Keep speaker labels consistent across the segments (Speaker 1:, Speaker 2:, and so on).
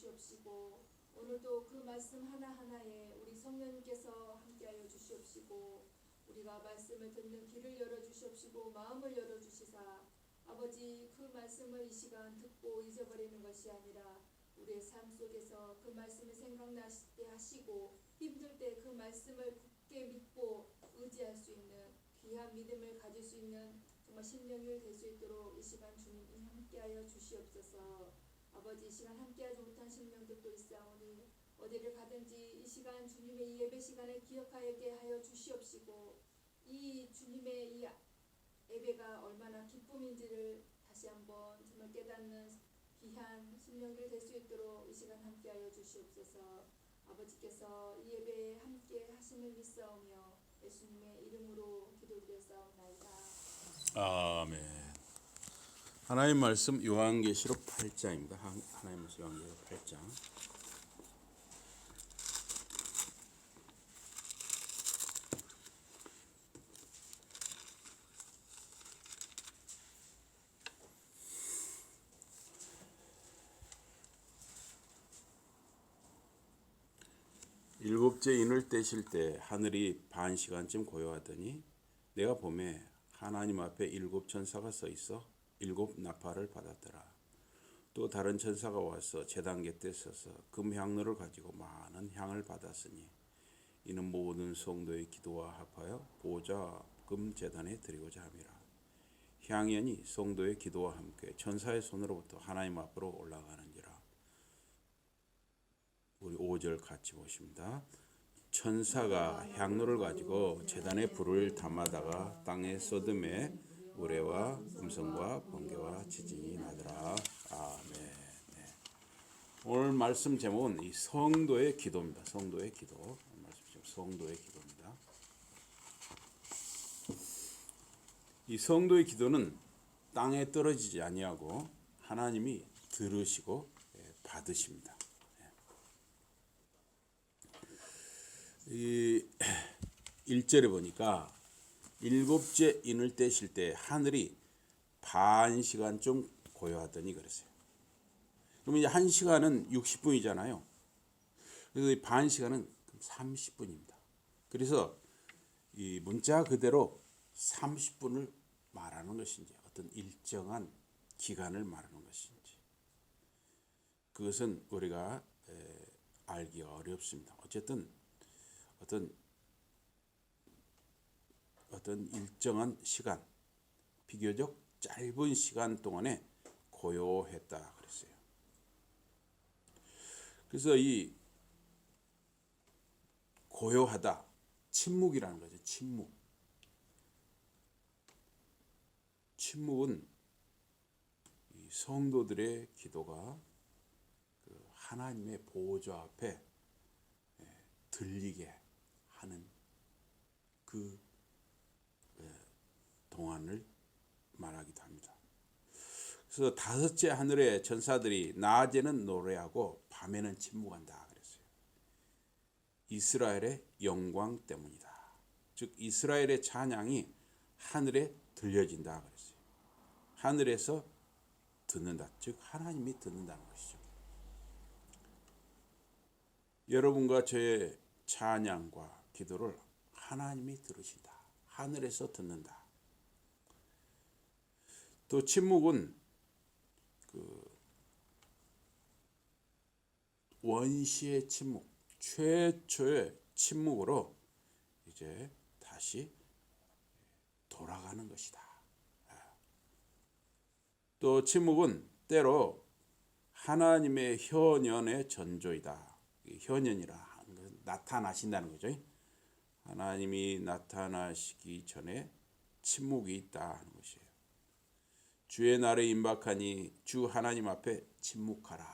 Speaker 1: 주시옵시고 오늘도 그 말씀 하나하나에 우리 성령님께서 함께하여 주시옵시고 우리가 말씀을 듣는 귀를 열어주시옵시고 마음을 열어주시사 아버지 그 말씀을 이 시간 듣고 잊어버리는 것이 아니라 우리의 삶 속에서 그 말씀이 생각나게 하시고 힘들 때 그 말씀을 굳게 믿고 의지할 수 있는 귀한 믿음을 가질 수 있는 정말 신령일 될 수 있도록 이 시간 주님이 함께하여 주시옵소서. 아버지 이 시간 함께하지 못한 심령들도 있사오니 어디를 가든지 이 시간 주님의 이 예배 시간을 기억하게 하여 주시옵시고 이 주님의 이 예배가 얼마나 기쁨인지를 다시 한번 정말 깨닫는 귀한 심령들 될 수 있도록 이 시간 함께하여 주시옵소서. 아버지께서 이 예배에 함께 하심을 믿사오며 예수님의 이름으로 기도드렸사옵나이다.
Speaker 2: 아멘. 하나님 말씀 요한계시록 8장입니다. 하나님 말씀 요한계시록 8장. 일곱째 인을 떼실 때 하늘이 반 시간쯤 고요하더니 내가 보매 하나님 앞에 일곱 천사가 서 있어 일곱 나팔을 받았더라. 또 다른 천사가 와서 제단 곁에 서서 금 향로를 가지고 많은 향을 받았으니 이는 모든 성도의 기도와 합하여 보좌 금 제단에 드리고자 함이라. 향연이 성도의 기도와 함께 천사의 손으로부터 하나님 앞으로 올라가는지라. 우리 5절 같이 보십니다. 천사가 향로를 가지고 제단에 불을 담아다가 땅에 쏟음에 우레와 음성과 번개와 지진이 나더라. 아멘. 네. 오늘 말씀 제목은 이 성도의 기도입니다. 성도의 기도. 성도의 기도입니다. 이 성도의 기도는 땅에 떨어지지 아니하고 하나님이 들으시고 받으십니다. 이 1절에 보니까 일곱째 인을 떼실 때 하늘이 반 시간 좀 고요하더니 그랬어요. 그러면 이제 1시간은 60분이잖아요. 그래서 이 반 시간은 30분입니다. 그래서 이 문자 그대로 30분을 말하는 것인지 어떤 일정한 기간을 말하는 것인지 그것은 우리가 알기가 어렵습니다. 어쨌든 어떤 일정한 시간, 비교적 짧은 시간 동안에 고요했다 그랬어요. 그래서 이 고요하다, 침묵이라는 거죠. 침묵은 이 성도들의 기도가 그 하나님의 보좌 앞에 들리게 하는 그 동안을 말하기도 합니다. 그래서 다섯째 하늘의 천사들이 낮에는 노래하고 밤에는 침묵한다 그랬어요. 이스라엘의 영광 때문이다. 즉 이스라엘의 찬양이 하늘에 들려진다 그랬어요. 하늘에서 듣는다. 즉 하나님이 듣는다는 것이죠. 여러분과 저의 찬양과 기도를 하나님이 들으신다. 하늘에서 듣는다. 또 침묵은 그 원시의 침묵, 최초의 침묵으로 이제 다시 돌아가는 것이다. 또 침묵은 때로 하나님의 현현의 전조이다. 현현이라 하는 것은 나타나신다는 거죠. 하나님이 나타나시기 전에 침묵이 있다 하는 것이에요. 주의 날에 임박하니 주 하나님 앞에 침묵하라.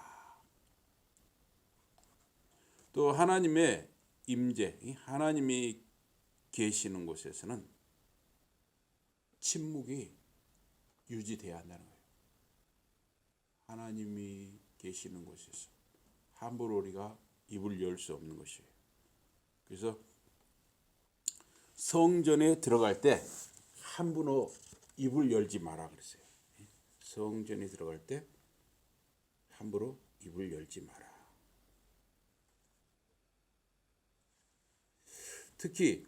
Speaker 2: 또 하나님의 임재, 하나님이 계시는 곳에서는 침묵이 유지돼야 한다는 거예요. 하나님이 계시는 곳에서 함부로 우리가 입을 열 수 없는 것이에요. 그래서 성전에 들어갈 때 함부로 입을 열지 마라 그랬어요. 성전에 들어갈 때 함부로 입을 열지 마라. 특히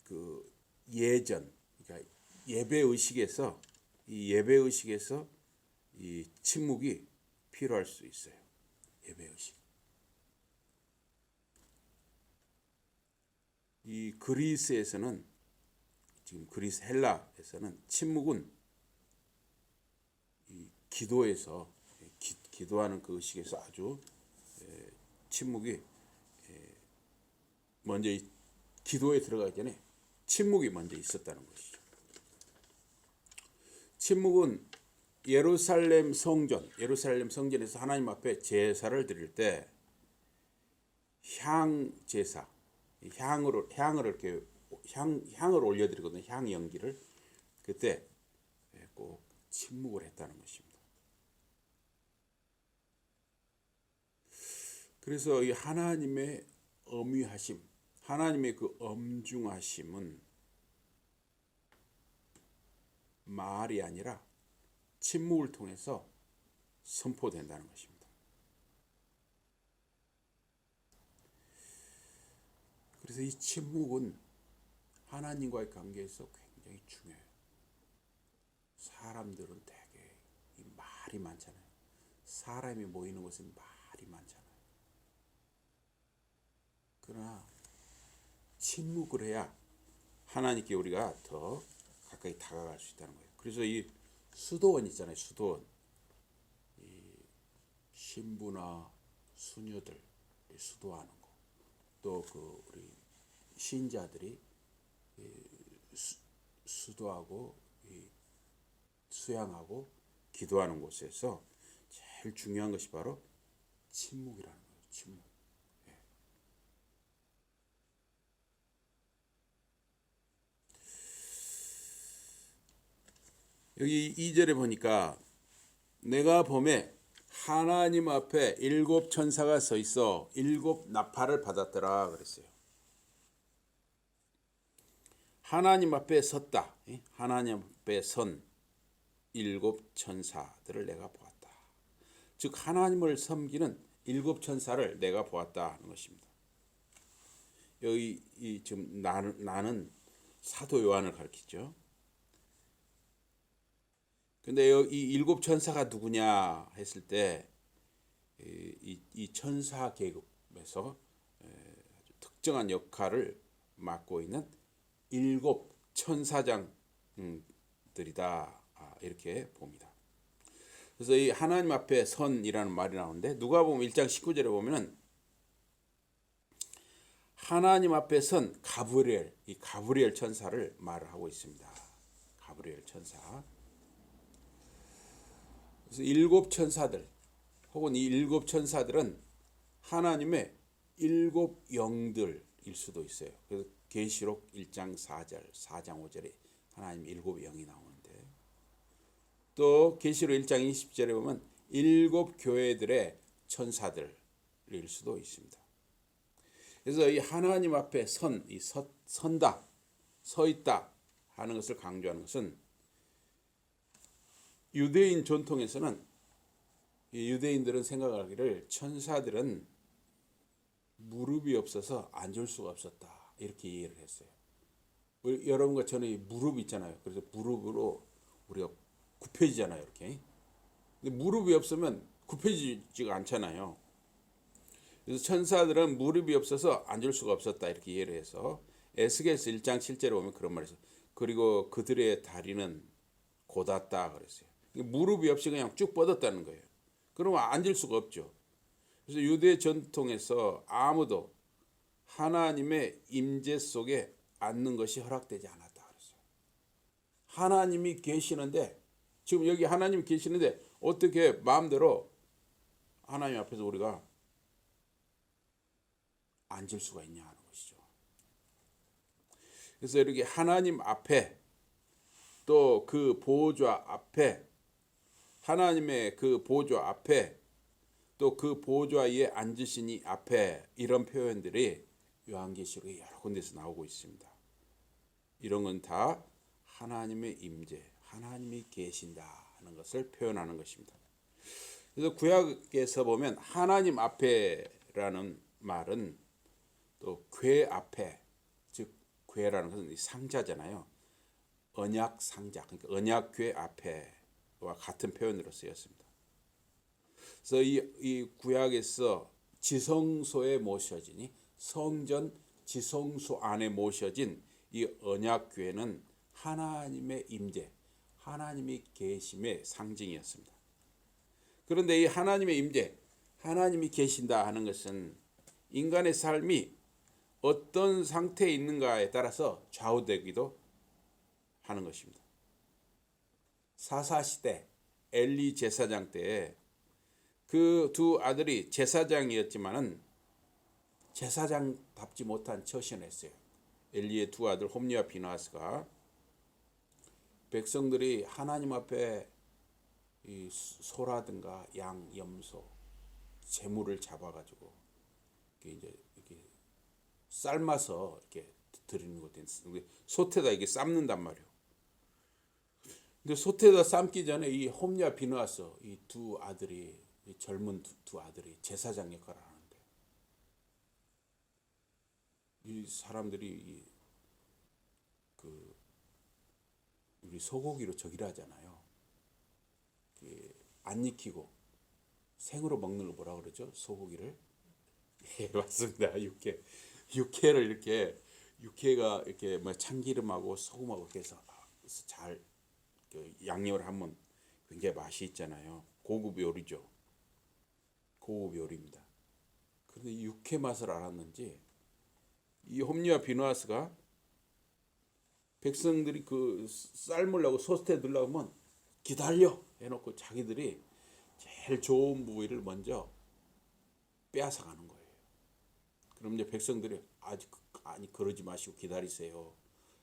Speaker 2: 그 예전, 그러니까 예배 의식에서 이 침묵이 필요할 수 있어요. 예배 의식. 이 그리스에서는, 지금 그리스 헬라에서는 침묵은 이 기도에서 기도하는 그 의식에서 아주 침묵이 먼저 기도에 들어가기 전에 침묵이 먼저 있었다는 것이죠. 침묵은 예루살렘 성전에서 하나님 앞에 제사를 드릴 때 향 제사, 향을 이렇게 향을 올려드리거든요. 향 연기를 그때 꼭 침묵을 했다는 것입니다. 그래서 이 하나님의 엄위하심, 하나님의 그 엄중하심은 말이 아니라 침묵을 통해서 선포된다는 것입니다. 그래서 이 침묵은 하나님과의 관계에서 굉장히 중요해요. 사람들은 되게 이 말이 많잖아요. 사람이 모이는 곳은 말이 많잖아요. 그러나 침묵을 해야 하나님께 우리가 더 가까이 다가갈 수 있다는 거예요. 그래서 이 수도원 있잖아요. 수도원. 이 신부나 수녀들 수도하는 거. 또 그 우리 신자들이 수도하고 수양하고 기도하는 곳에서 제일 중요한 것이 바로 침묵이라는 거예요. 침묵. 여기 2절에 보니까 내가 봄에 하나님 앞에 7 천사가 서 있어 7 나팔을 받았더라 그랬어요. 하나님 앞에 섰다. 하나님 앞에 선 7 천사들을 내가 보았다. 즉 하나님을 섬기는 7 천사를 내가 보았다 하는 것입니다. 여기 지금 나는 사도 요한을 가리키죠. 근데 이 7 천사가 누구냐 했을 때 이 천사 계급에서 특정한 역할을 맡고 있는 7 천사장들이다 이렇게 봅니다. 그래서 이 하나님 앞에 선이라는 말이 나오는데 누가복음 1장 19절에 보면은 하나님 앞에 선 이 가브리엘 천사를 말을 하고 있습니다. 가브리엘 천사. 그래서 7 천사들 혹은 이 7 천사들은 하나님의 7 영들일 수도 있어요. 그래서 계시록 1장 4절, 4장 5절에 하나님 7 영이 나오는데 또 계시록 1장 20절에 보면 7 교회들의 천사들일 수도 있습니다. 그래서 이 하나님 앞에 선다, 서 있다 하는 것을 강조하는 것은 유대인 전통에서는 유대인들은 생각하기를 천사들은 무릎이 없어서 앉을 수가 없었다 이렇게 이해를 했어요. 여러분과 저는 무릎 있잖아요. 그래서 무릎으로 우리가 굽혀지잖아요. 이렇게. 근데 무릎이 없으면 굽혀지지가 않잖아요. 그래서 천사들은 무릎이 없어서 앉을 수가 없었다 이렇게 이해를 해서 에스겔서 1장 7절에 보면 그런 말이 있어요. 그리고 그들의 다리는 곧았다 그랬어요. 무릎이 없이 그냥 쭉 뻗었다는 거예요. 그러면 앉을 수가 없죠. 그래서 유대 전통에서 아무도 하나님의 임재 속에 앉는 것이 허락되지 않았다 그랬어요. 하나님이 계시는데 지금 여기 하나님이 계시는데 어떻게 마음대로 하나님 앞에서 우리가 앉을 수가 있냐 하는 것이죠. 그래서 이렇게 하나님 앞에 또 그 보좌 앞에 하나님의 그 보좌 앞에 또 그 보좌 위에 앉으시니 앞에 이런 표현들이 요한계시록에 여러 군데서 나오고 있습니다. 이런 건 다 하나님의 임재, 하나님이 계신다 하는 것을 표현하는 것입니다. 그래서 구약에서 보면 하나님 앞에라는 말은 또 궤 앞에, 즉 궤라는 것은 이 상자잖아요. 언약 상자, 그러니까 언약 궤 앞에와 같은 표현으로 쓰였습니다. 그래서 이 구약에서 지성소에 모셔지니 성전 지성소 안에 모셔진 이 언약 궤는 하나님의 임재, 하나님이 계심의 상징이었습니다. 그런데 이 하나님의 임재, 하나님이 계신다 하는 것은 인간의 삶이 어떤 상태에 있는가에 따라서 좌우되기도 하는 것입니다. 사사시대 엘리 제사장 때에 그 두 아들이 제사장이었지만은 제사장답지 못한 처신을 했어요. 엘리의 두 아들 홈리와 비나스가 백성들이 하나님 앞에 이 소라든가 양, 염소, 재물을 잡아가지고 이렇게 삶아서 이렇게 드리는 것도 있는데 솥에다 이게 삶는단 말이에요. 근데 솥에다 삶기 전에 이 홈리와 비나스 이 두 아들이 이 젊은 두 아들이 제사장 역할을 하는데 이 사람들이 우리 소고기로 저기를 하잖아요. 안 익히고 생으로 먹는 거 뭐라 그러죠? 소고기를. 예, 맞습니다. 육회를 이렇게 육회가 이렇게 뭐 참기름하고 소금하고 이렇게 해서 잘 양념을 하면 굉장히 맛이 있잖아요. 고급 요리죠. 고급 요리입니다. 그런데 이 육회 맛을 알았는지 이 홈리와 비누아스가 백성들이 그 삶으려고 솥에 넣으려면 기다려 해놓고 자기들이 제일 좋은 부위를 먼저 빼앗아가는 거예요. 그럼 이제 백성들이 아니 그러지 마시고 기다리세요.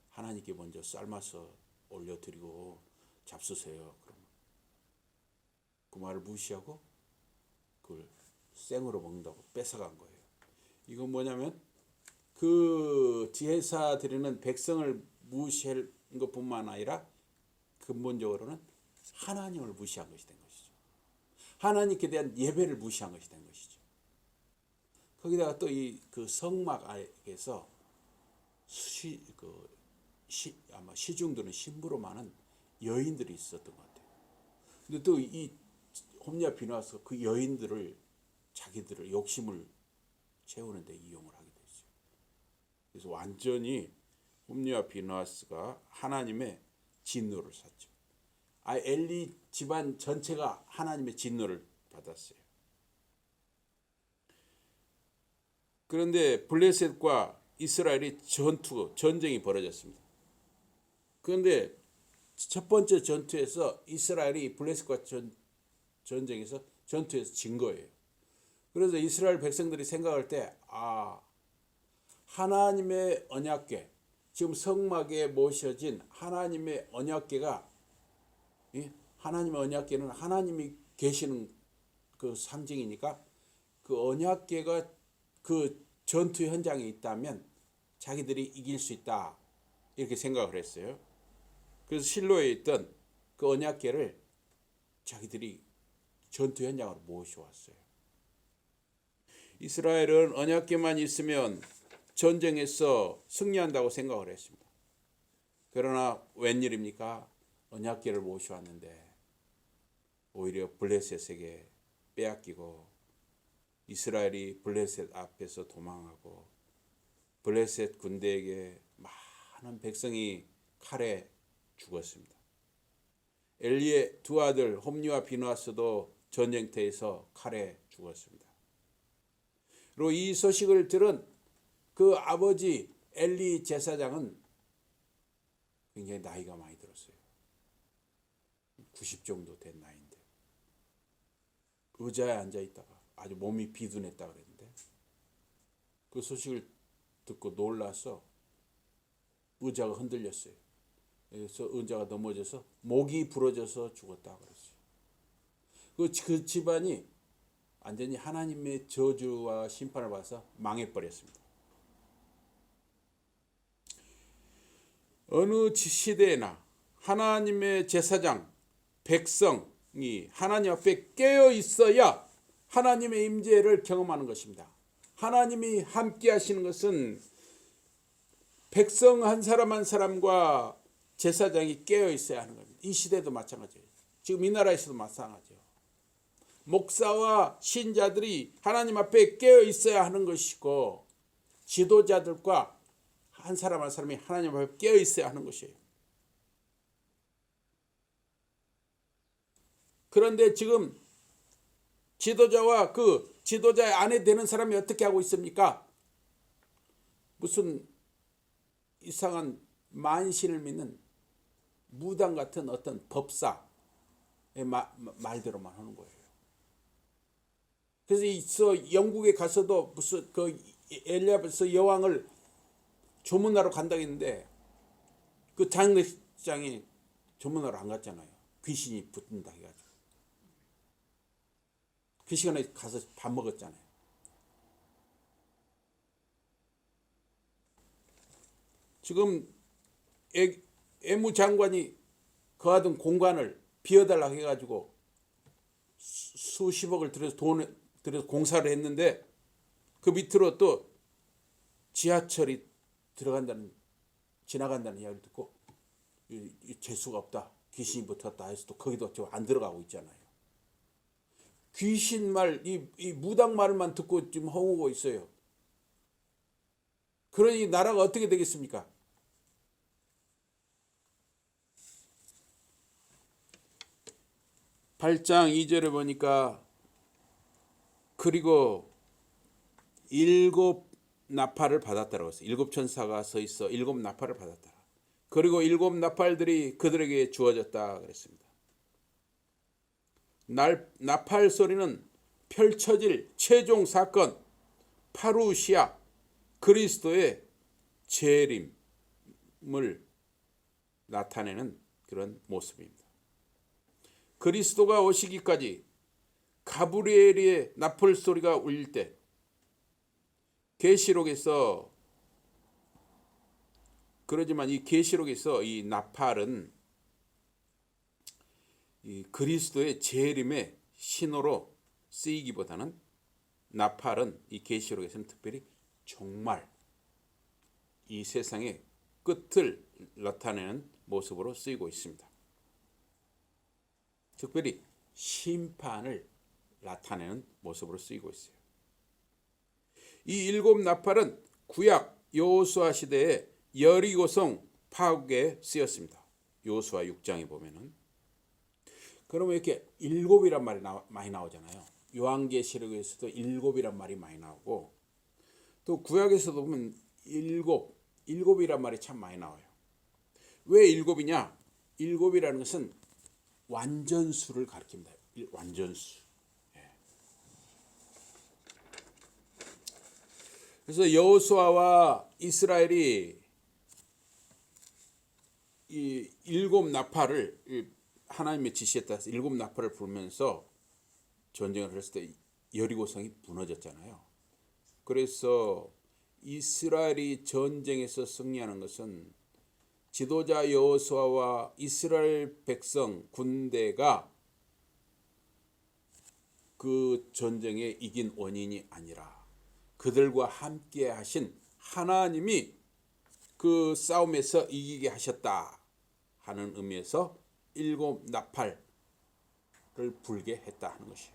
Speaker 2: 하나님께 먼저 삶아서 올려드리고 잡수세요. 그럼 그 말을 무시하고 그걸 생으로 먹는다고 뺏어간 거예요. 이건 뭐냐면 그 제사 드리는 백성을 무시한 것뿐만 아니라 근본적으로는 하나님을 무시한 것이 된 것이죠. 하나님께 대한 예배를 무시한 것이 된 것이죠. 거기다가 또 이 그 성막 안에서 아마 시중들은 신부로 많은 여인들이 있었던 것 같아요. 근데 또 이 홈리와 비누아스가 그 여인들을 자기들의 욕심을 채우는 데 이용을 하게 되죠. 그래서 완전히 홈리와 비누아스가 하나님의 진노를 샀죠. 엘리 집안 전체가 하나님의 진노를 받았어요. 그런데 블레셋과 이스라엘이 전쟁이 벌어졌습니다. 그런데 첫 번째 전투에서 이스라엘이 블레셋과 전투에서 진 거예요. 그래서 이스라엘 백성들이 생각할 때 하나님의 언약궤, 지금 성막에 모셔진 하나님의 언약궤가 하나님의 언약궤는 하나님이 계시는 그 상징이니까 그 언약궤가 그 전투 현장에 있다면 자기들이 이길 수 있다 이렇게 생각을 했어요. 그래서 실로에 있던 그 언약궤를 자기들이 전투 현장으로 모셔왔어요. 이스라엘은 언약궤만 있으면 전쟁에서 승리한다고 생각을 했습니다. 그러나 웬일입니까? 언약궤를 모셔왔는데 오히려 블레셋에게 빼앗기고 이스라엘이 블레셋 앞에서 도망하고 블레셋 군대에게 많은 백성이 칼에 죽었습니다. 엘리의 두 아들 홈리와 비누아스도 전쟁터에서 칼에 죽었습니다. 그리고 이 소식을 들은 그 아버지 엘리 제사장은 굉장히 나이가 많이 들었어요. 90 정도 된 나이인데 의자에 앉아 있다가 아주 몸이 비둔했다 그랬는데 그 소식을 듣고 놀라서 의자가 흔들렸어요. 그래서 의자가 넘어져서 목이 부러져서 죽었다 그랬어요. 그 집안이 완전히 하나님의 저주와 심판을 받아서 망해버렸습니다. 어느 시대에나 하나님의 제사장, 백성이 하나님 앞에 깨어 있어야 하나님의 임재를 경험하는 것입니다. 하나님이 함께 하시는 것은 백성 한 사람 한 사람과 제사장이 깨어 있어야 하는 겁니다. 이 시대도 마찬가지예요. 지금 이 나라에서도 마찬가지예요. 목사와 신자들이 하나님 앞에 깨어 있어야 하는 것이고, 지도자들과 한 사람 한 사람이 하나님 앞에 깨어 있어야 하는 것이에요. 그런데 지금 지도자와 그 지도자의 아내 되는 사람이 어떻게 하고 있습니까? 무슨 이상한 만신을 믿는 무당 같은 어떤 법사의 말대로만 하는 거예요. 그래서 영국에 가서도 무슨 그 엘리자베스 여왕을 조문하러 간다고 했는데 그 장례식장에 조문하러 안 갔잖아요. 귀신이 붙는다 해가지고. 그 시간에 가서 밥 먹었잖아요. 지금 애무장관이 거하던 공간을 비워달라고 해가지고 수십억을 들여서 들여서 공사를 했는데 그 밑으로 또 지하철이 지나간다는 이야기를 듣고 재수가 없다, 귀신이 붙었다 해서 또 거기도 지금 안 들어가고 있잖아요. 귀신 말, 이 무당 말만 듣고 지금 허우고 있어요. 그러니 나라가 어떻게 되겠습니까? (8장 2절에) 보니까 그리고 7 나팔을 받았다라고 했어요. 7 천사가 서 있어 7 나팔을 받았다. 그리고 7 나팔들이 그들에게 주어졌다 그랬습니다. 나팔 소리는 펼쳐질 최종 사건, 파루시아, 그리스도의 재림을 나타내는 그런 모습입니다. 그리스도가 오시기까지 가브리엘의 나팔 소리가 울릴 때 계시록에서, 그러지만 이 계시록에서 이 나팔은 이 그리스도의 재림의 신호로 쓰이기보다는 나팔은 이 계시록에서는 특별히 종말, 이 세상의 끝을 나타내는 모습으로 쓰이고 있습니다. 특별히 심판을 나타내는 모습으로 쓰이고 있어요. 이 7 나팔은 구약 여호수아 시대에 여리고성 파괴에 쓰였습니다. 여호수아 6장에 보면은. 그러면 이렇게 7이란 말이 많이 나오잖아요. 요한계시록에서도 7이란 말이 많이 나오고, 또 구약에서도 보면 7이란 말이 참 많이 나와요. 왜 7이냐? 7이라는 것은 완전수를 가리킵니다. 완전수. 그래서 여호수아와 이스라엘이 이 7 나팔을 하나님의 지시에 따라서 7 나팔을 불면서 전쟁을 했을 때 여리고성이 무너졌잖아요. 그래서 이스라엘이 전쟁에서 승리하는 것은 지도자 여호수아와 이스라엘 백성 군대가 그 전쟁에 이긴 원인이 아니라 그들과 함께 하신 하나님이 그 싸움에서 이기게 하셨다 하는 의미에서 7 나팔을 불게 했다 하는 것이에요.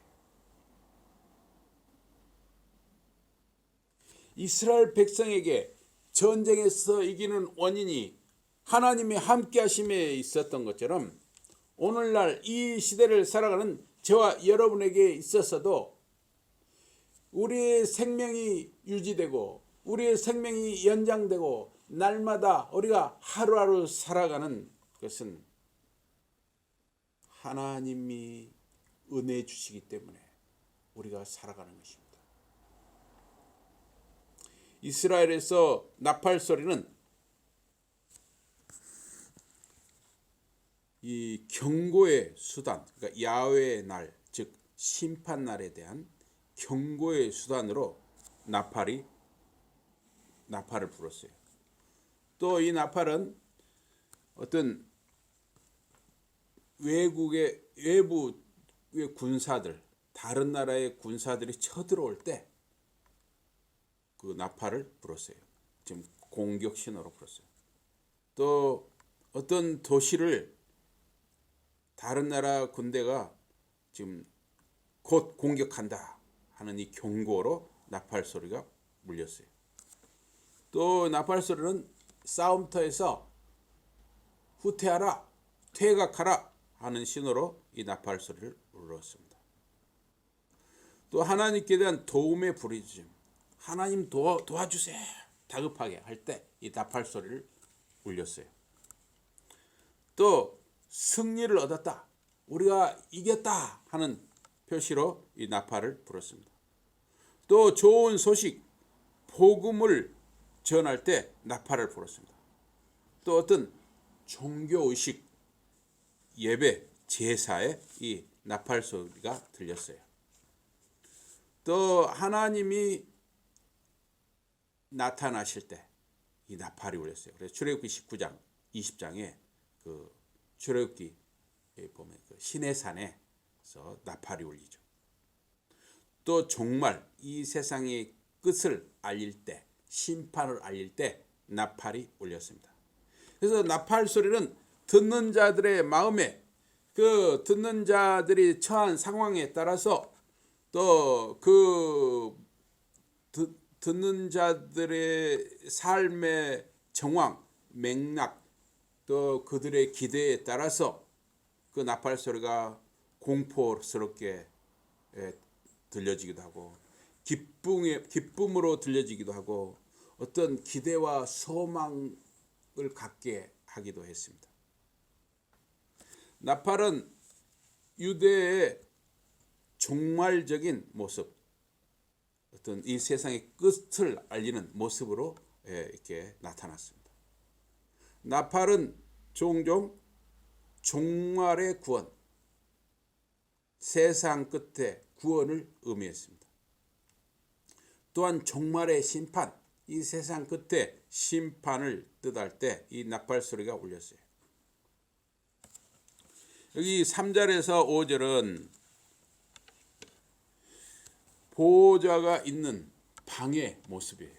Speaker 2: 이스라엘 백성에게 전쟁에서 이기는 원인이 하나님의 함께 하심에 있었던 것처럼 오늘날 이 시대를 살아가는 저와 여러분에게 있어서도 우리의 생명이 유지되고 우리의 생명이 연장되고 날마다 우리가 하루하루 살아가는 것은 하나님이 은혜 주시기 때문에 우리가 살아가는 것입니다. 이스라엘에서 나팔 소리는 이 경고의 수단, 그러니까 야훼의 날, 즉 심판 날에 대한 경고의 수단으로 나팔을 불었어요. 또 이 나팔은 어떤 외부의 군사들, 다른 나라의 군사들이 쳐들어올 때 그 나팔을 불었어요. 지금 공격 신호로 불었어요. 또 어떤 도시를 다른 나라 군대가 지금 곧 공격한다 하는 이 경고로 나팔 소리가 울렸어요. 또 나팔 소리는 싸움터에서 후퇴하라, 퇴각하라 하는 신호로 이 나팔 소리를 울렸습니다. 또 하나님께 대한 도움의 부르짖음, 하나님 도와주세요 다급하게 할 때 이 나팔 소리를 울렸어요. 또 승리를 얻었다, 우리가 이겼다 하는 표시로 이 나팔을 불었습니다. 또 좋은 소식, 복음을 전할 때 나팔을 불었습니다. 또 어떤 종교의식, 예배, 제사에 이 나팔 소리가 들렸어요. 또 하나님이 나타나실 때 이 나팔이 울렸어요. 그래서 출애굽기 19장, 20장에 그 출애굽기 보면 그 신의 산에서 나팔이 울리죠. 또 정말 이 세상의 끝을 알릴 때, 심판을 알릴 때 나팔이 울렸습니다. 그래서 나팔 소리는 듣는 자들의 마음에, 그 듣는 자들이 처한 상황에 따라서 또 그 듣는 자들의 삶의 정황, 맥락, 또 그들의 기대에 따라서 그 나팔 소리가 공포스럽게 들려지기도 하고, 기쁨으로 들려지기도 하고, 어떤 기대와 소망을 갖게 하기도 했습니다. 나팔은 유대의 종말적인 모습, 어떤 이 세상의 끝을 알리는 모습으로 이렇게 나타났습니다. 나팔은 종종 종말의 구원, 세상 끝의 구원을 의미했습니다. 또한 종말의 심판, 이 세상 끝에 심판을 뜻할 때 이 나팔 소리가 울렸어요. 여기 3절에서 5절은 보호자가 있는 방의 모습이에요.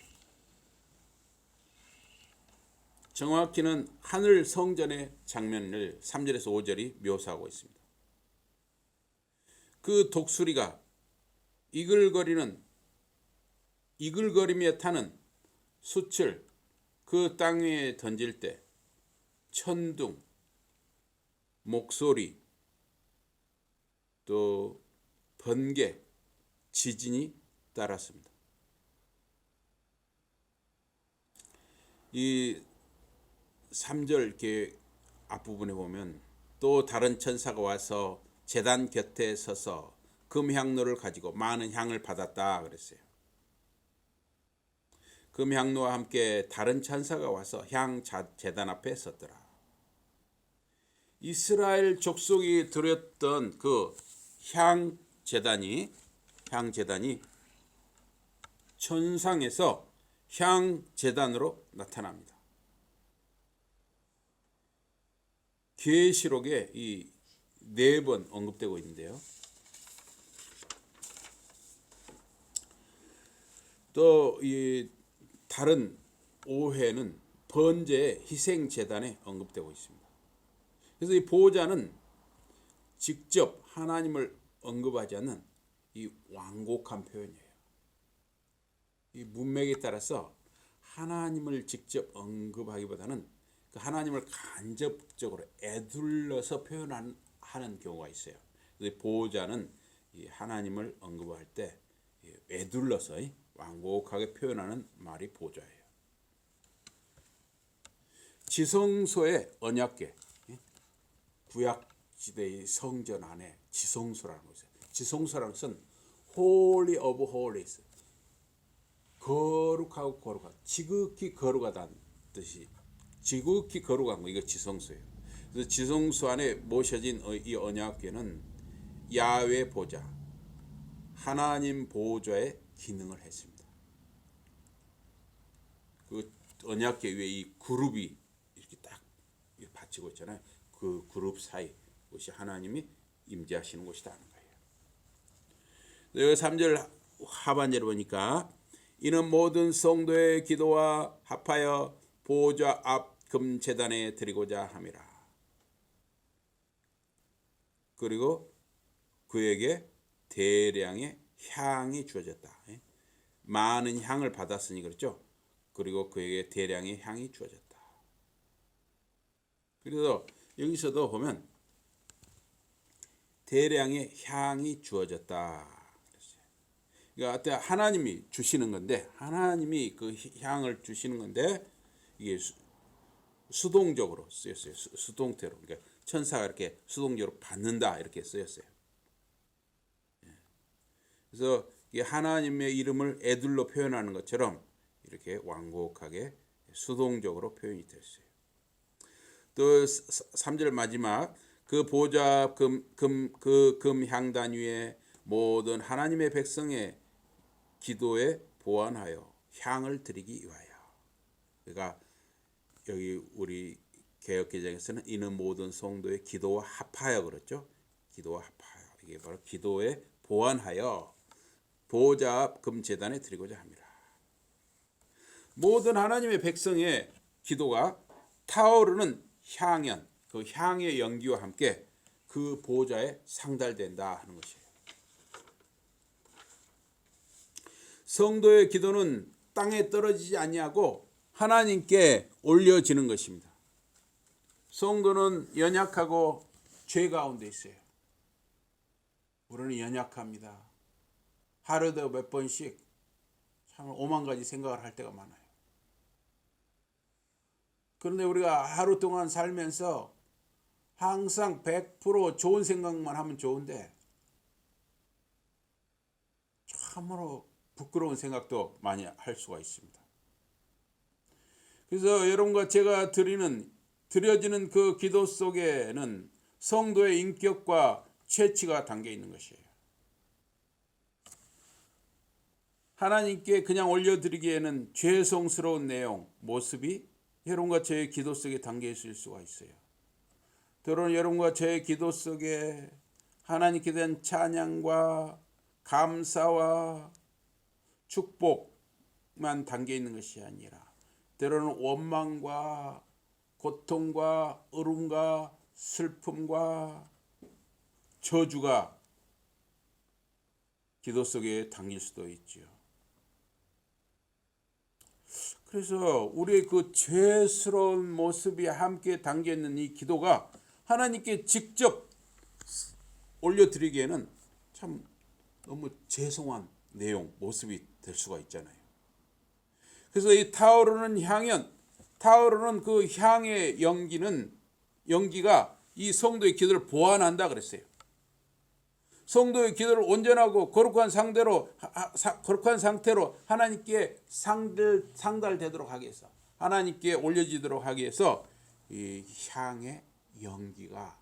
Speaker 2: 정확히는 하늘 성전의 장면을 3절에서 5절이 묘사하고 있습니다. 그 독수리가 이글거리며 타는 숯을 그 땅 위에 던질 때 천둥, 목소리, 또 번개, 지진이 따랐습니다. 이 3절 이렇게 앞부분에 보면 또 다른 천사가 와서 제단 곁에 서서 금향로를 가지고 많은 향을 받았다 그랬어요. 금향로와 함께 다른 천사가 와서 제단 앞에 섰더라. 이스라엘 족속이 드렸던 그 향제단이 천상에서 향제단으로 나타납니다. 계시록에 이 4번 언급되고 있는데요. 또 이 다른 5회는 번제의 희생제단에 언급되고 있습니다. 그래서 이 보호자는 직접 하나님을 언급하지 않는 이 완곡한 표현이에요. 이 문맥에 따라서 하나님을 직접 언급하기보다는 그 하나님을 간접적으로 애둘러서 표현하는 경우가 있어요. 그래서 보호자는 이 하나님을 언급할 때 애둘러서 완곡하게 표현하는 말이 보호자예요. 지성소의 언약궤, 구약시대의 성전 안에 지성소라는 것이에요. 지성소라는 것은 Holy of Holies, 거룩하고 거룩한, 지극히 거룩하다는 뜻이, 지극히 거룩한 거, 이거 지성소예요. 그래서 지성소 안에 모셔진 이 언약궤는 야훼 보좌, 하나님 보호자의 기능을 했습니다. 그 언약궤 위에 이 그룹이 이렇게 딱 받치고 있잖아요. 그 그룹 사이, 그것이 하나님이 임재하시는 곳이다 하는 거예요. 여기 3절 하반절에 보니까 이는 모든 성도의 기도와 합하여 보좌 앞 금제단에 드리고자 함이라. 그리고 그에게 대량의 향이 주어졌다. 많은 향을 받았으니 그렇죠. 그리고 그에게 대량의 향이 주어졌다. 그래서 여기서도 보면 대량의 향이 주어졌다. 그러니까 하나님이 주시는 건데, 하나님이 그 향을 주시는 건데 이게 수동적으로 쓰였어요. 수동태로. 그러니까 천사가 이렇게 수동적으로 받는다 이렇게 쓰였어요. 그래서 이게 하나님의 이름을 애들로 표현하는 것처럼 이렇게 완곡하게 수동적으로 표현이 됐어요. 또 3절 마지막 그 보좌 금 향단 위에 모든 하나님의 백성의 기도에 보완하여 향을 드리기 위하여. 그러니까 여기 우리 개역개정에서는 이는 모든 성도의 기도와 합하여 그렇죠. 기도와 합하여. 이게 바로 기도에 보완하여 보좌 앞 금제단에 드리고자 합니다. 모든 하나님의 백성의 기도가 타오르는 향연, 그 향의 연기와 함께 그 보좌에 상달된다 하는 것이에요. 성도의 기도는 땅에 떨어지지 아니하고 하나님께 올려지는 것입니다. 성도는 연약하고 죄 가운데 있어요. 우리는 연약합니다. 하루도 몇 번씩 참 오만 가지 생각을 할 때가 많아요. 그런데 우리가 하루 동안 살면서 항상 100% 좋은 생각만 하면 좋은데 참으로 부끄러운 생각도 많이 할 수가 있습니다. 그래서 여러분과 제가 드려지는 그 기도 속에는 성도의 인격과 체취가 담겨 있는 것이에요. 하나님께 그냥 올려드리기에는 죄송스러운 내용, 모습이 여러분과 저의 기도 속에 담겨 있을 수가 있어요. 때로는 여러분과 저의 기도 속에 하나님께 대한 찬양과 감사와 축복만 담겨 있는 것이 아니라 때로는 원망과 고통과 울음과 슬픔과 저주가 기도 속에 담길 수도 있죠. 그래서 우리의 그 죄스러운 모습이 함께 담겨 있는 이 기도가 하나님께 직접 올려드리기에는 참 너무 죄송한 내용, 모습이 될 수가 있잖아요. 그래서 이 타오르는 향연, 타오르는 그 향의 연기가 이 성도의 기도를 보완한다 그랬어요. 성도의 기도를 온전하고 거룩한 상태로 하나님께 상달되도록 하기 위해서, 하나님께 올려지도록 하기 위해서 이 향의 연기가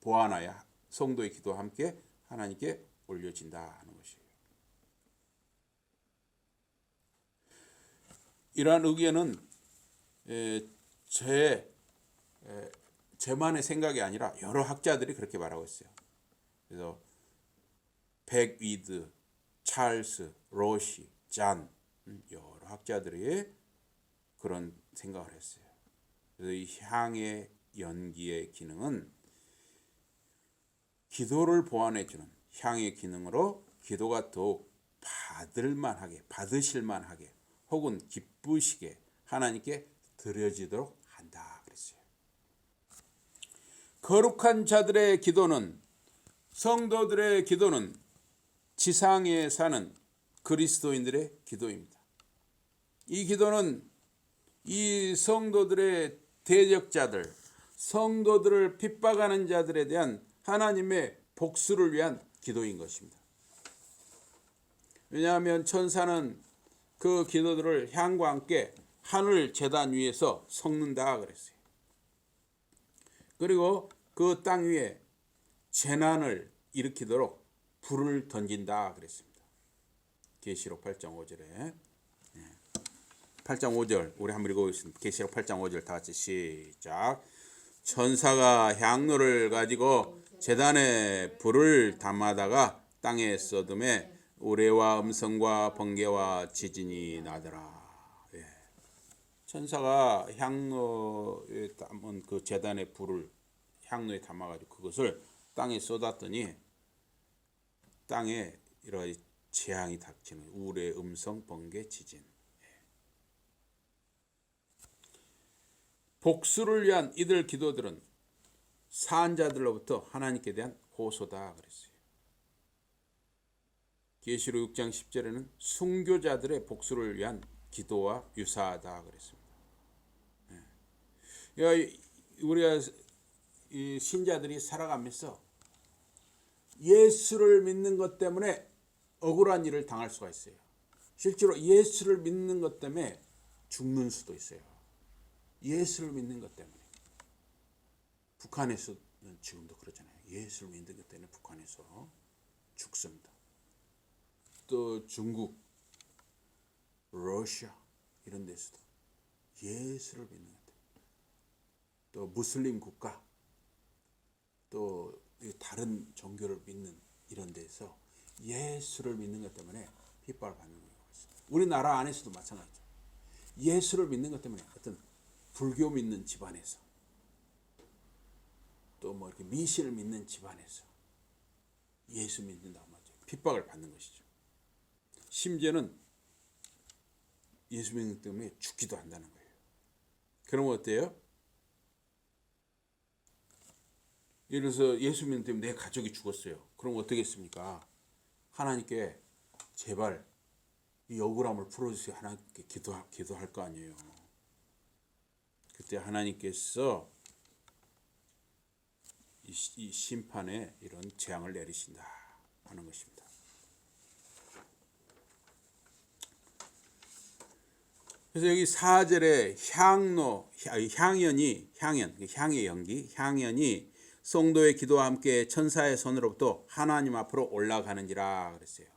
Speaker 2: 보완하여 성도의 기도와 함께 하나님께 올려진다 하는 것이에요. 이러한 의견은 제만의 생각이 아니라 여러 학자들이 그렇게 말하고 있어요. 그래서 백위드, 찰스, 로시, 잔 여러 학자들이 그런 생각을 했어요. 그래서 이 향의 연기의 기능은 기도를 보완해주는 향의 기능으로 기도가 더욱 받으실만하게 혹은 기쁘시게 하나님께 드려지도록 한다 그랬어요. 거룩한 자들의 기도는, 성도들의 기도는 지상에 사는 그리스도인들의 기도입니다. 이 기도는 이 성도들의 대적자들, 성도들을 핍박하는 자들에 대한 하나님의 복수를 위한 기도인 것입니다. 왜냐하면 천사는 그 기도들을 향과 함께 하늘 제단 위에서 섞는다 그랬어요. 그리고 그 땅 위에 재난을 일으키도록 불을 던진다 그랬습니다. 계시록 8장 5절에 8장 5절 우리 한번 읽어보겠습니다. 계시록 8장 5절 다 같이 시작. 천사가 향로를 가지고 제단에 불을 담아다가 땅에 쏟음에 우레와 음성과 번개와 지진이 나더라. 예. 천사가 향로에 담은 그 제단의 불을 향로에 담아가지고 그것을 땅에 쏟았더니 땅에 이런 재앙이 닥치는 우레 음성 번개 지진. 복수를 위한 이들 기도들은 사한자들로부터 하나님께 대한 호소다 그랬어요. 계시록 6장 10절에는 순교자들의 복수를 위한 기도와 유사하다 그랬습니다. 우리가 이 신자들이 살아가면서 예수를 믿는 것 때문에 억울한 일을 당할 수가 있어요. 실제로 예수를 믿는 것 때문에 죽는 수도 있어요. 예수를 믿는 것 때문에. 북한에서는 지금도 그러잖아요. 예수를 믿는 것 때문에 북한에서 죽습니다. 또 중국, 러시아 이런 데서도 예수를 믿는 것 때문에. 또 무슬림 국가, 또 다른 종교를 믿는 이런 데서 예수를 믿는 것 때문에 핍박을 받는 거예요. 우리나라 안에서도 마찬가지죠. 예수를 믿는 것 때문에 어떤 불교 믿는 집안에서 또 뭐 이렇게 미신을 믿는 집안에서 예수 믿는다고 말이죠. 핍박을 받는 것이죠. 심지어는 예수 믿는 것 때문에 죽기도 한다는 거예요. 그러면 어때요? 예를 들어서 예수 믿는 때문에 내 가족이 죽었어요. 그럼 어떻게 했습니까? 하나님께 제발 이 억울함을 풀어주세요. 하나님께 기도할 거 아니에요. 그때 하나님께서 이 심판에 이런 재앙을 내리신다 하는 것입니다. 그래서 여기 4절에 향의 연기, 향연이 성도의 기도와 함께 천사의 손으로부터 하나님 앞으로 올라가는지라 그랬어요.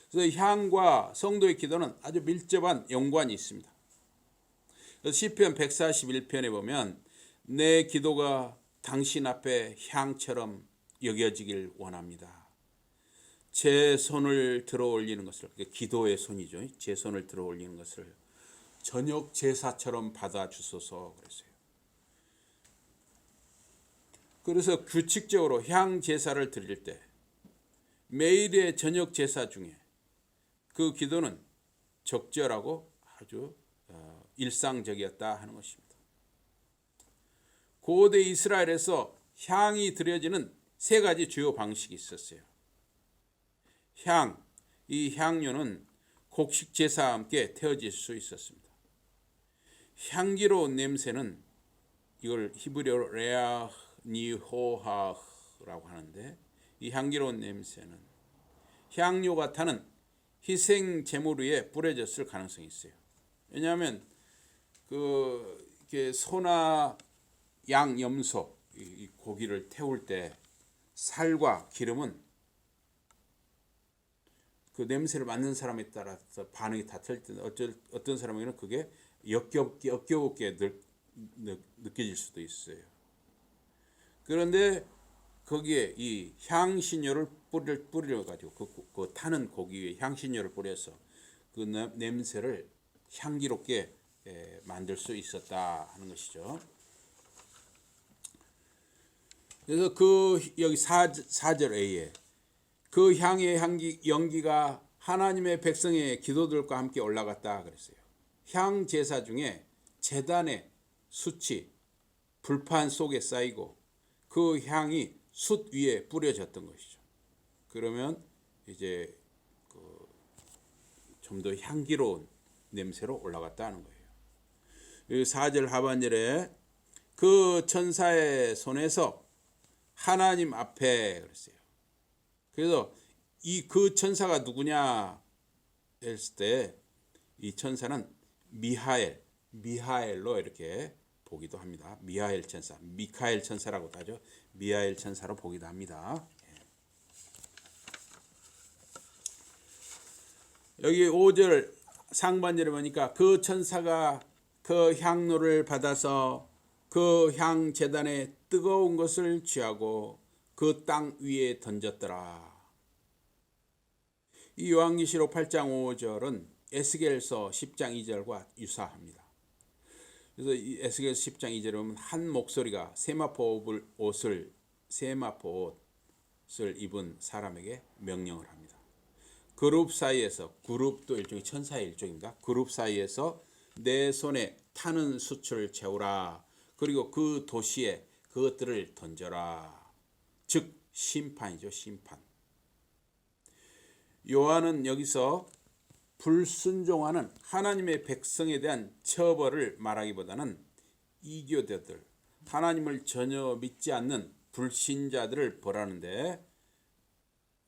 Speaker 2: 그래서 향과 성도의 기도는 아주 밀접한 연관이 있습니다. 그래서 시편 141편에 보면 내 기도가 당신 앞에 향처럼 여겨지길 원합니다. 제 손을 들어 올리는 것을, 기도의 손이죠. 제 손을 들어 올리는 것을 저녁 제사처럼 받아주소서 그랬어요. 그래서 규칙적으로 향 제사를 드릴 때 매일의 저녁 제사 중에 그 기도는 적절하고 아주 일상적이었다 하는 것입니다. 고대 이스라엘에서 향이 드려지는 세 가지 주요 방식이 있었어요. 이 향료는 곡식 제사와 함께 태워질 수 있었습니다. 향기로운 냄새는 이걸 히브리어로 레아 니호하라고 하는데, 이 향기로운 냄새는 향료가 타는 희생 제물 위에 뿌려졌을 가능성이 있어요. 왜냐하면 이렇게 소나 양, 염소 이 고기를 태울 때 살과 기름은 그 냄새를 맡는 사람에 따라서 반응이 다 틀릴 텐데 어떤 사람에게는 그게 역겹게 느껴질 수도 있어요. 그런데 거기에 이 향신료를 뿌려가지고 그 타는 고기 위에 향신료를 뿌려서 그 냄새를 향기롭게 만들 수 있었다 하는 것이죠. 그래서 여기 4절 A에 그 향의 연기가 하나님의 백성의 기도들과 함께 올라갔다 그랬어요. 향 제사 중에 제단의 숯이 불판 속에 쌓이고 그 향이 숯 위에 뿌려졌던 것이죠. 그러면 이제 좀 더 향기로운 냄새로 올라갔다는 거예요. 4절 하반절에 그 천사의 손에서 하나님 앞에 그랬어요. 그래서 그 천사가 누구냐 했을 때 이 천사는 미하엘로 이렇게 보기도 합니다. 미하엘 천사, 미카엘 천사라고도 하죠. 미하엘 천사로 보기도 합니다. 여기 5절 상반절에 보니까 그 천사가 그 향로를 받아서 그 향 제단에 뜨거운 것을 취하고 그 땅 위에 던졌더라. 이 요한계시록 8장 5절은 에스겔서 10장 2절과 유사합니다. 그래서 이 에스겔서 10장 2절에 보면 한 목소리가 세마포 옷을 입은 사람에게 명령을 합니다. 그룹 사이에서, 그룹도 일종의 천사의 일종입니다. 그룹 사이에서 내 손에 타는 숯을 채우라. 그리고 그 도시에 그것들을 던져라. 즉 심판이죠, 심판. 요한은 여기서 불순종하는 하나님의 백성에 대한 처벌을 말하기보다는 이교도들, 하나님을 전혀 믿지 않는 불신자들을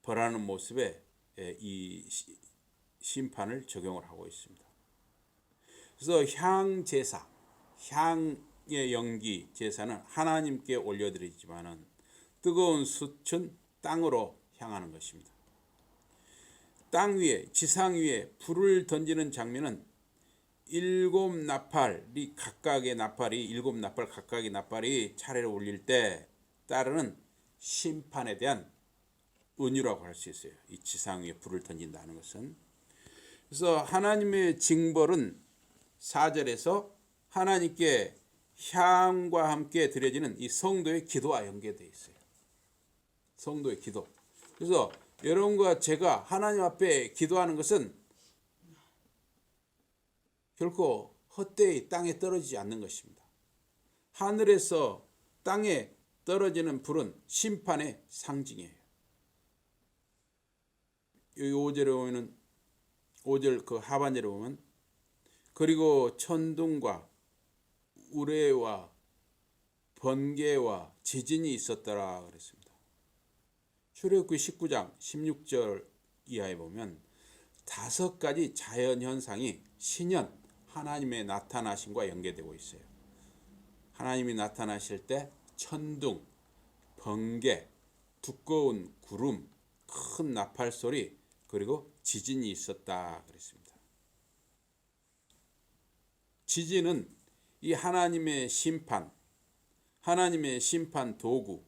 Speaker 2: 벌하는 모습에 이 심판을 적용을 하고 있습니다. 그래서 향제사, 향의 연기 제사는 하나님께 올려드리지만은 뜨거운 숯은 땅으로 향하는 것입니다. 땅 위에, 지상 위에 불을 던지는 장면은 일곱 나팔이 각각의 나팔이 차례로 울릴 때 따르는 심판에 대한 은유라고 할 수 있어요. 이 지상 위에 불을 던진다는 것은. 그래서 하나님의 징벌은 4절에서 하나님께 향과 함께 드려지는 이 성도의 기도와 연계되어 있어요. 성도의 기도. 그래서 여러분과 제가 하나님 앞에 기도하는 것은 결코 헛되이 땅에 떨어지지 않는 것입니다. 하늘에서 땅에 떨어지는 불은 심판의 상징이에요. 여기 5절에 보면은 5절 그 하반절에 보면 그리고 천둥과 우레와 번개와 지진이 있었더라 그랬습니다. 출애굽기 19장 16절 이하에 보면 5가지 자연 현상이 신현 하나님의 나타나심과 연계되고 있어요. 하나님이 나타나실 때 천둥, 번개, 두꺼운 구름, 큰 나팔 소리, 그리고 지진이 있었다 그랬습니다. 지진은 이 하나님의 심판 도구,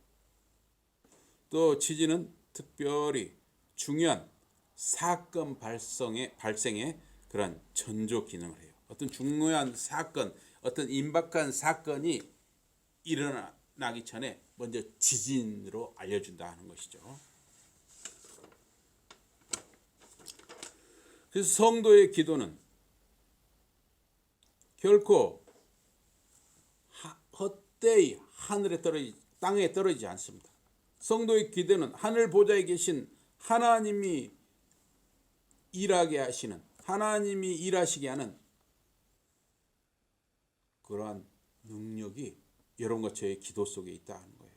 Speaker 2: 또 지진은 특별히 중요한 사건 발생에 그런 전조 기능을 해요. 어떤 중요한 사건, 어떤 임박한 사건이 일어나기 전에 먼저 지진으로 알려준다 하는 것이죠. 그래서 성도의 기도는 결코 헛되이 땅에 떨어지지 않습니다. 성도의 기도는 하늘 보좌에 계신 하나님이 일하게 하시는, 하나님이 일하시게 하는 그러한 능력이 여러분과 저의 기도 속에 있다는 거예요.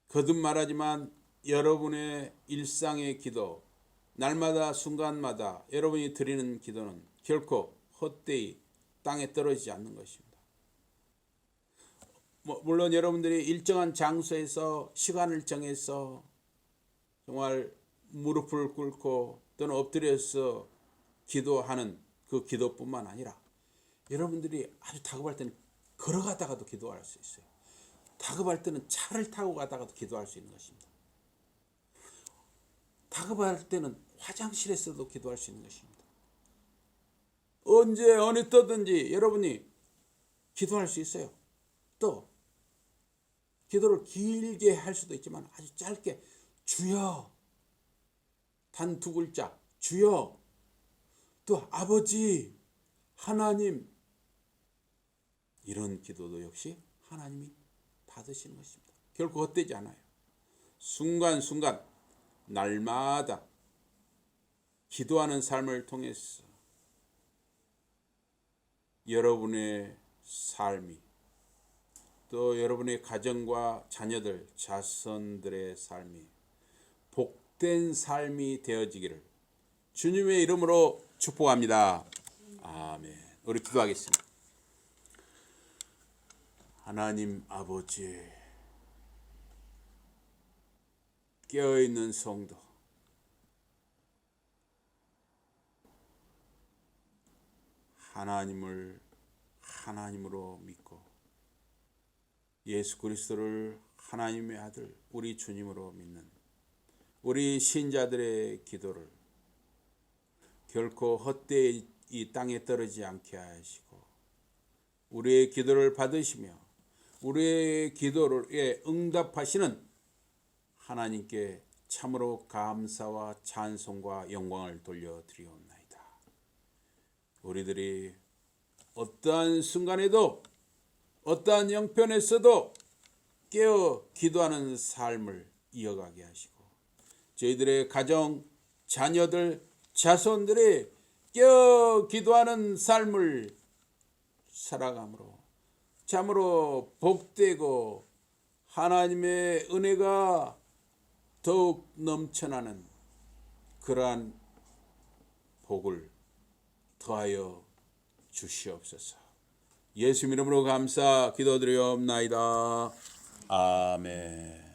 Speaker 2: 거듭 말하지만 여러분의 일상의 기도, 날마다 순간마다 여러분이 드리는 기도는 결코 헛되이 땅에 떨어지지 않는 것입니다. 물론 여러분들이 일정한 장소에서 시간을 정해서 정말 무릎을 꿇고 또는 엎드려서 기도하는 그 기도뿐만 아니라 여러분들이 아주 다급할 때는 걸어가다가도 기도할 수 있어요. 다급할 때는 차를 타고 가다가도 기도할 수 있는 것입니다. 다급할 때는 화장실에서도 기도할 수 있는 것입니다. 언제 어느 때든지 여러분이 기도할 수 있어요. 또 기도를 길게 할 수도 있지만 아주 짧게 주여, 단 2글자 주여, 또 아버지, 하나님, 이런 기도도 역시 하나님이 받으시는 것입니다. 결코 헛되지 않아요. 순간순간 날마다 기도하는 삶을 통해서 여러분의 삶이, 또 여러분의 가정과 자녀들, 자손들의 삶이 복된 삶이 되어지기를 주님의 이름으로 축복합니다. 아멘. 우리 기도하겠습니다. 하나님 아버지, 깨어있는 성도, 하나님을 하나님으로 믿고 예수 그리스도를 하나님의 아들 우리 주님으로 믿는 우리 신자들의 기도를 결코 헛되이 이 땅에 떨어지지 않게 하시고 우리의 기도를 받으시며 우리의 기도에 응답하시는 하나님께 참으로 감사와 찬송과 영광을 돌려드리옵나이다. 우리들이 어떠한 순간에도 어떠한 형편에서도 깨어 기도하는 삶을 이어가게 하시고 저희들의 가정, 자녀들, 자손들이 깨어 기도하는 삶을 살아감으로 참으로 복되고 하나님의 은혜가 더욱 넘쳐나는 그러한 복을 더하여 주시옵소서. 예수 이름으로 감사 기도드리옵나이다. 아멘.